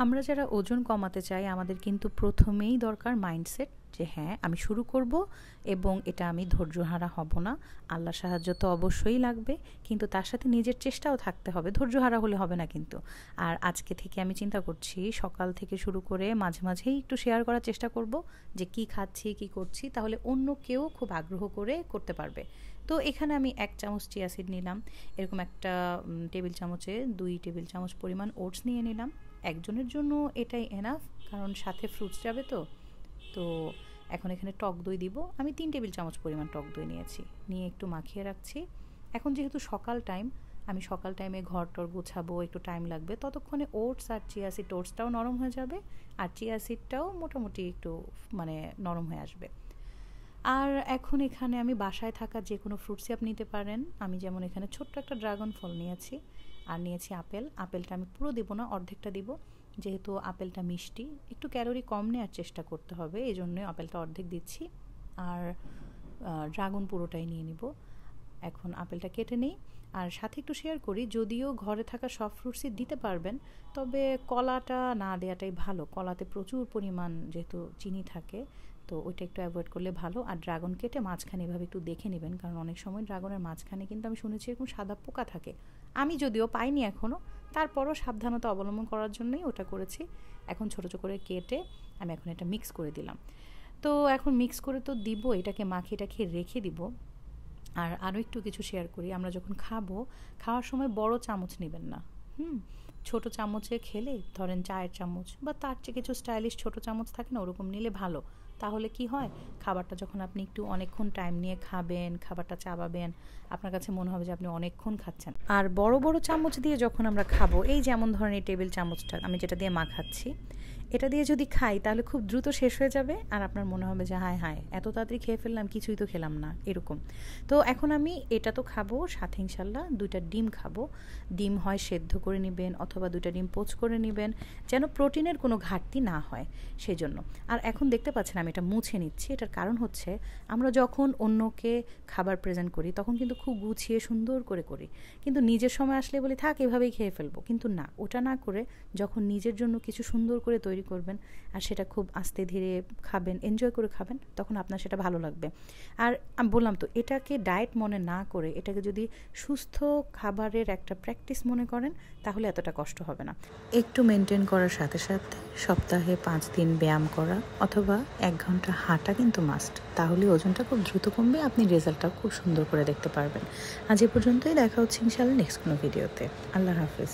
আমরা যারা ওজন কমাতে চাই আমাদের কিন্তু প্রথমেই দরকার মাইন্ডসেট যে হ্যাঁ আমি শুরু করব এবং এটা আমি ধৈর্যহারা হব না। আল্লাহর সাহায্য তো অবশ্যই লাগবে, কিন্তু তার সাথে নিজের চেষ্টাও থাকতে হবে, ধৈর্যহারা হলে হবে না কিন্তু। আর আজকে থেকে আমি চিন্তা করছি সকাল থেকে শুরু করে মাঝে মাঝেই একটু শেয়ার করার চেষ্টা করব যে কি খাচ্ছি কি করছি, তাহলে অন্য কেউ খুব আগ্রহ করে করতে পারবে। তো এখানে আমি 1 চামচ চিয়া সিড নিলাম, এরকম একটা টেবিল চামচে 2 টেবিল চামচ পরিমাণ ওটস নিয়ে নিলাম। একজনের জন্য এটাই এনাফ, কারণ সাথে ফ্রুটস যাবে তো। তো এখন এখানে টক দই দিব, আমি 3 টেবিল চামচ পরিমাণ টক দই নিয়েছি, নিয়ে একটু মাখিয়ে রাখছি। এখন যেহেতু সকাল টাইম, আমি সকাল টাইমে ঘর টর গোছাবো, একটু টাইম লাগবে, ততক্ষণে ওটস আর চিয়া সিড, ওটসটাও নরম হয়ে যাবে আর চিয়া সিডটাও মোটামুটি একটু মানে নরম হয়ে আসবে। আর এখন এখানে আমি বাসায় থাকা যে কোনো ফ্রুটসই আপনি নিতে পারেন। আমি যেমন এখানে ছোট্ট একটা ড্রাগন ফল নিয়েছি, আর নিয়েছি আপেল। আপেলটা আমি পুরো দিব না, অর্ধেকটা দিব, যেহেতু আপেলটা মিষ্টি, একটু ক্যালোরি কম নেওয়ার চেষ্টা করতে হবে, এই জন্যই আপেলটা অর্ধেক দিচ্ছি। আর ড্রাগন পুরোটাই নিয়ে নিব। এখন আপেলটা কেটে নেই। আর সাথে একটু শেয়ার করি, যদিও ঘরে থাকা সব ফ্রুটসই দিতে পারবেন, তবে কলাটা না দেওয়াটাই ভালো। কলাতে প্রচুর পরিমাণ যেহেতু চিনি থাকে, তো ওইটা একটু অ্যাভয়েড করলে ভালো। আর ড্রাগন কেটে মাঝখানে এভাবে একটু দেখে নেবেন, কারণ অনেক সময় ড্রাগনের মাঝখানে কিন্তু আমি শুনেছি এরকম সাদা পোকা থাকে। আমি যদিও পাইনি এখনও, তারপরও সাবধানতা অবলম্বন করার জন্যই ওটা করেছি। এখন ছোটো ছোটো করে কেটে আমি এখন এটা মিক্স করে দিলাম। তো এখন মিক্স করে তো দিব, এটাকে মাখিয়ে টাখিয়ে রেখে দিব। আর আরও একটু কিছু শেয়ার করি, আমরা যখন খাওয়ার সময় বড় চামচ নেবেন না। ছোট চামচে খেলে ধরেন চায়ের চামচ বা তার চেয়ে কিছু স্টাইলিশ ছোট চামচ থাকে না, ওরকম নিলে ভালো। তাহলে কি হয়, খাবারটা যখন আপনি একটু অনেকক্ষণ টাইম নিয়ে খাবেন, খাবারটা চাবাবেন, আপনার কাছে মনে হবে যে আপনি অনেকক্ষণ খাচ্ছেন। আর বড় বড় চামচ দিয়ে যখন আমরা খাবো, এই যেমন ধরেন এই টেবিল চামচটা আমি যেটা দিয়ে মাখাচ্ছি, এটা দিয়ে যদি খাই তাহলে খুব দ্রুত শেষ হয়ে যাবে, আর আপনার মনে হবে যে হায় হায় এত তাড়াতাড়ি খেয়ে ফেললাম, কিছুই তো খেলাম না, এরকম। তো এখন আমি এটা তো খাবো, সাথে ইনশাল্লাহ 2টা ডিম খাবো। ডিম হয় সেদ্ধ করে নেবেন অথবা 2টা ডিম পোচ করে নেবেন, যেন প্রোটিনের কোনো ঘাটতি না হয় সেই জন্য। আর এখন দেখতে পাচ্ছেন আমি এটা মুছে নিচ্ছি, এটার কারণ হচ্ছে আমরা যখন অন্যকে খাবার প্রেজেন্ট করি তখন কিন্তু খুব গুছিয়ে সুন্দর করে করি, কিন্তু নিজের সময় আসলে বলি থাক এভাবেই খেয়ে ফেলবো, কিন্তু না, ওটা না করে যখন নিজের জন্য কিছু সুন্দর করে তৈরি করবেন আর সেটা খুব আস্তে ধীরে খাবেন, এনজয় করে খাবেন, তখন আপনার সেটা ভালো লাগবে। আর আমি বললাম তো, এটাকে ডায়েট মনে না করে এটাকে যদি সুস্থ খাবারের একটা প্র্যাকটিস মনে করেন, তাহলে এতটা কষ্ট হবে না। একটু মেনটেন করার সাথে সাথে সপ্তাহে 5 দিন ব্যায়াম করা অথবা 1 ঘন্টা হাঁটা কিন্তু মাস্ট, তাহলে ওজনটা খুব দ্রুত কমবে, আপনি রেজাল্টটাও খুব সুন্দর করে দেখতে পারবেন। আজ এ পর্যন্তই, দেখা হচ্ছে ইনশাআল্লাহ নেক্সট কোনো ভিডিওতে। আল্লাহ হাফিজ।